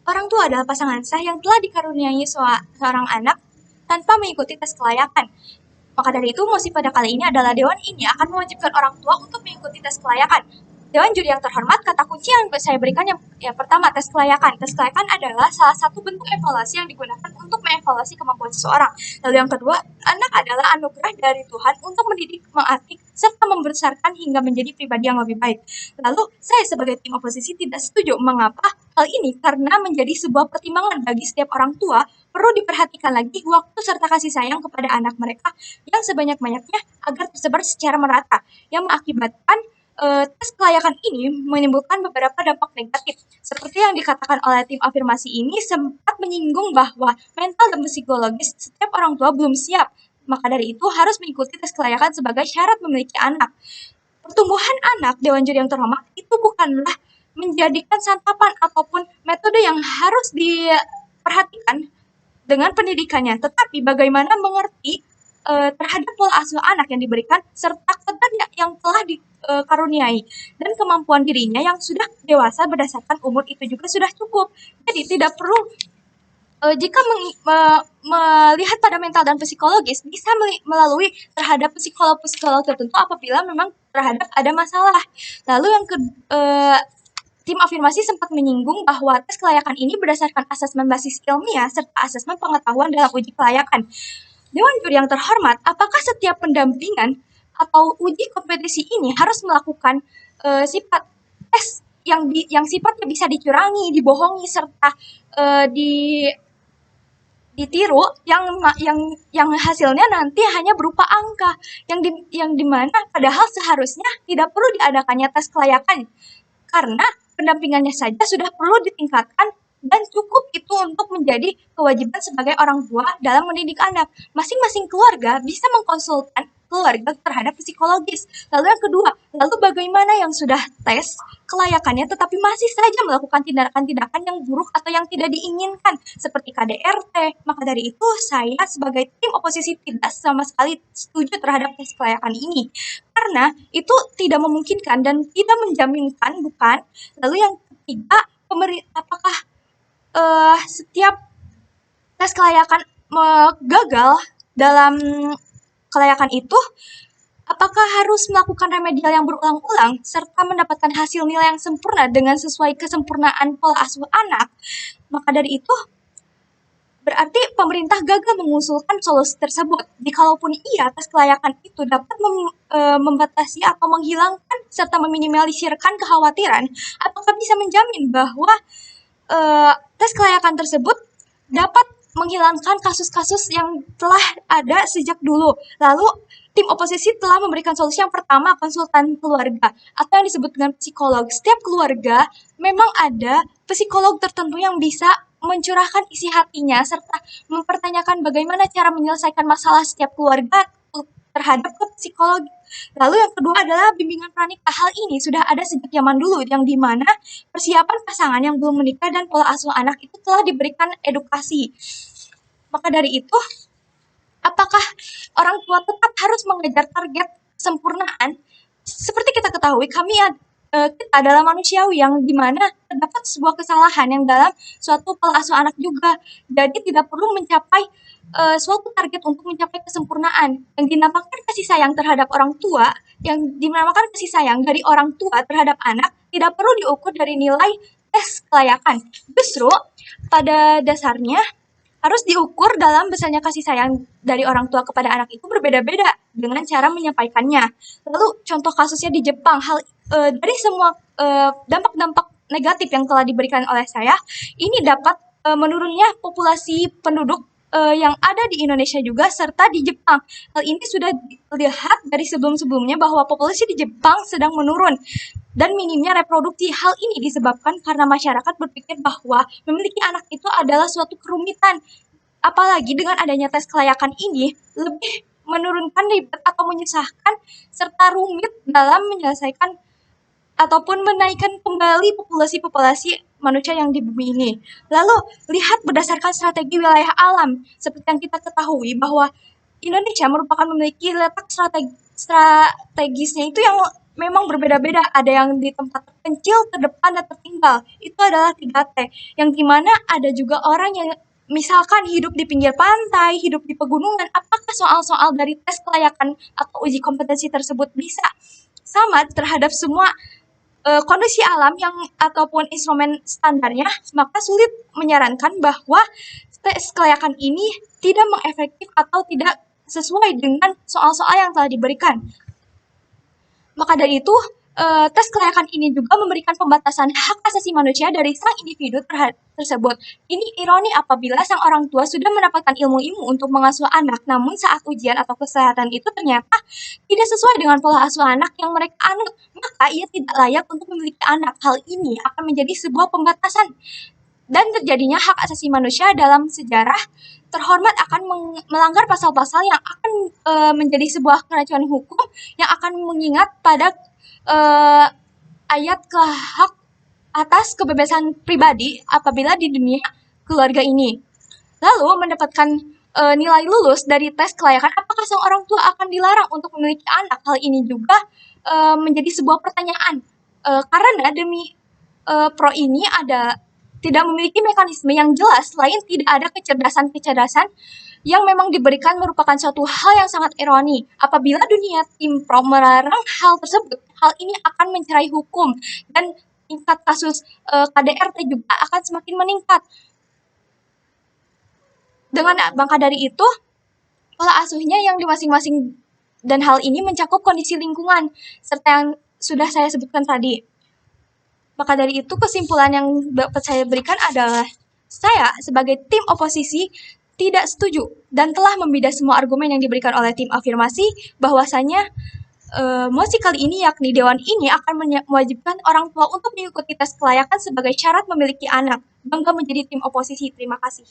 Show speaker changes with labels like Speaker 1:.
Speaker 1: Orang tua adalah pasangan sah yang telah dikaruniai seorang anak tanpa mengikuti tes kelayakan. Maka dari itu, mosi pada kali ini adalah Dewan ini akan mewajibkan orang tua untuk mengikuti tes kelayakan. Dewan juri yang terhormat, kata kunci yang saya berikan yang pertama, tes kelayakan. Tes kelayakan adalah salah satu bentuk evaluasi yang digunakan untuk mengevaluasi kemampuan seseorang. Lalu yang kedua, anak adalah anugerah dari Tuhan untuk mendidik, mengatik, serta membesarkan hingga menjadi pribadi yang lebih baik. Lalu, saya sebagai tim oposisi tidak setuju. Mengapa? Hal ini karena menjadi sebuah pertimbangan bagi setiap orang tua, perlu diperhatikan lagi waktu serta kasih sayang kepada anak mereka yang sebanyak-banyaknya agar tersebar secara merata, yang mengakibatkan tes kelayakan ini menimbulkan beberapa dampak negatif. Seperti yang dikatakan oleh tim afirmasi ini sempat menyinggung bahwa mental dan psikologis setiap orang tua belum siap. Maka dari itu harus mengikuti tes kelayakan sebagai syarat memiliki anak. Pertumbuhan anak, Dewan Juri yang terhormat, itu bukanlah menjadikan santapan ataupun metode yang harus diperhatikan dengan pendidikannya, tetapi bagaimana mengerti terhadap pola asuh anak yang diberikan serta ketentuan yang telah dikaruniai dan kemampuan dirinya yang sudah dewasa berdasarkan umur itu juga sudah cukup. Jadi tidak perlu jika melihat pada mental dan psikologis bisa melalui terhadap psikolog tertentu apabila memang terhadap ada masalah. Lalu yang tim afirmasi sempat menyinggung bahwa tes kelayakan ini berdasarkan asesmen basis ilmiah serta asesmen pengetahuan dalam uji kelayakan. Dewan juri yang terhormat, apakah setiap pendampingan atau uji kompetisi ini harus melakukan sifat tes yang sifatnya bisa dicurangi, dibohongi serta ditiru yang hasilnya nanti hanya berupa angka yang dimana padahal seharusnya tidak perlu diadakannya tes kelayakan karena pendampingannya saja sudah perlu ditingkatkan dan cukup itu untuk menjadi kewajiban sebagai orang tua dalam mendidik anak. Masing-masing keluarga bisa mengkonsultan keluarga terhadap psikologis. Lalu yang kedua, lalu bagaimana yang sudah tes kelayakannya tetapi masih saja melakukan tindakan-tindakan yang buruk atau yang tidak diinginkan seperti KDRT. Maka dari itu saya sebagai tim oposisi tidak sama sekali setuju terhadap tes kelayakan ini. Karena itu tidak memungkinkan dan tidak menjaminkan, bukan? Lalu yang ketiga, apakah setiap tes kelayakan gagal dalam kelayakan itu, apakah harus melakukan remedial yang berulang-ulang serta mendapatkan hasil nilai yang sempurna dengan sesuai kesempurnaan pola asuh anak? Maka dari itu, berarti pemerintah gagal mengusulkan solusi tersebut. Jikalaupun iya, tes kelayakan itu dapat membatasi atau menghilangkan serta meminimalisirkan kekhawatiran, apakah bisa menjamin bahwa tes kelayakan tersebut dapat menghilangkan kasus-kasus yang telah ada sejak dulu. Lalu, tim oposisi telah memberikan solusi yang pertama, konsultan keluarga, atau yang disebut dengan psikolog. Setiap keluarga memang ada psikolog tertentu yang bisa mencurahkan isi hatinya, serta mempertanyakan bagaimana cara menyelesaikan masalah setiap keluarga terhadap ke psikolog. Lalu yang kedua adalah bimbingan pranikah. Hal ini sudah ada sejak zaman dulu, yang dimana persiapan pasangan yang belum menikah dan pola asuh anak itu telah diberikan edukasi. Maka dari itu, apakah orang tua tetap harus mengejar target kesempurnaan? Seperti kita ketahui, kita adalah manusiawi yang dimana terdapat sebuah kesalahan yang dalam suatu pola asuh anak juga. Jadi tidak perlu mencapai suatu target untuk mencapai kesempurnaan. Yang dinamakan kasih sayang terhadap orang tua, yang dinamakan kasih sayang dari orang tua terhadap anak, tidak perlu diukur dari nilai tes kelayakan. Justru pada dasarnya harus diukur dalam besarnya kasih sayang dari orang tua kepada anak itu berbeda-beda dengan cara menyampaikannya. Lalu contoh kasusnya di Jepang, dari semua dampak-dampak negatif yang telah diberikan oleh saya, ini dapat menurunnya populasi penduduk yang ada di Indonesia juga serta di Jepang. Hal ini sudah dilihat dari sebelum-sebelumnya bahwa populasi di Jepang sedang menurun dan minimnya reproduksi. Hal ini disebabkan karena masyarakat berpikir bahwa memiliki anak itu adalah suatu kerumitan. Apalagi dengan adanya tes kelayakan ini lebih menurunkan ribet atau menyusahkan serta rumit dalam menyelesaikan ataupun menaikkan kembali populasi manusia yang di bumi ini. Lalu, lihat berdasarkan strategi wilayah alam. Seperti yang kita ketahui bahwa Indonesia merupakan memiliki letak strategisnya itu yang memang berbeda-beda. Ada yang di tempat terpencil, terdepan, dan tertinggal. Itu adalah 3T. Yang dimana ada juga orang yang misalkan hidup di pinggir pantai, hidup di pegunungan, apakah soal-soal dari tes kelayakan atau uji kompetensi tersebut bisa sama terhadap semua kondisi alam yang ataupun instrumen standarnya, maka sulit menyarankan bahwa tes kelayakan ini tidak mengefektif atau tidak sesuai dengan soal-soal yang telah diberikan. Maka dari itu, tes kelayakan ini juga memberikan pembatasan hak asasi manusia dari sang individu tersebut. Ini ironi apabila sang orang tua sudah mendapatkan ilmu-ilmu untuk mengasuh anak, namun saat ujian atau kesehatan itu ternyata tidak sesuai dengan pola asuh anak yang mereka anut, maka ia tidak layak untuk memiliki anak. Hal ini akan menjadi sebuah pembatasan dan terjadinya hak asasi manusia dalam sejarah terhormat akan melanggar pasal-pasal yang akan menjadi sebuah keracunan hukum yang akan mengingat pada ayat ke hak atas kebebasan pribadi apabila di dunia keluarga ini. Lalu mendapatkan nilai lulus dari tes kelayakan, apakah sang orang tua akan dilarang untuk memiliki anak? Hal ini juga menjadi sebuah pertanyaan. Karena demi pro ini tidak memiliki mekanisme yang jelas, selain tidak ada kecerdasan-kecerdasan yang memang diberikan merupakan suatu hal yang sangat ironi. Apabila dunia tim pro melarang hal tersebut, hal ini akan mencerai hukum dan tingkat kasus KDRT juga akan semakin meningkat. Dengan maka dari itu, pola asuhnya yang di masing-masing dan hal ini mencakup kondisi lingkungan serta yang sudah saya sebutkan tadi. Maka dari itu kesimpulan yang dapat saya berikan adalah saya sebagai tim oposisi tidak setuju dan telah membidas semua argumen yang diberikan oleh tim afirmasi bahwasanya mosi kali ini yakni Dewan ini akan mewajibkan orang tua untuk mengikuti tes kelayakan sebagai syarat memiliki anak. Bangga menjadi tim oposisi. Terima kasih.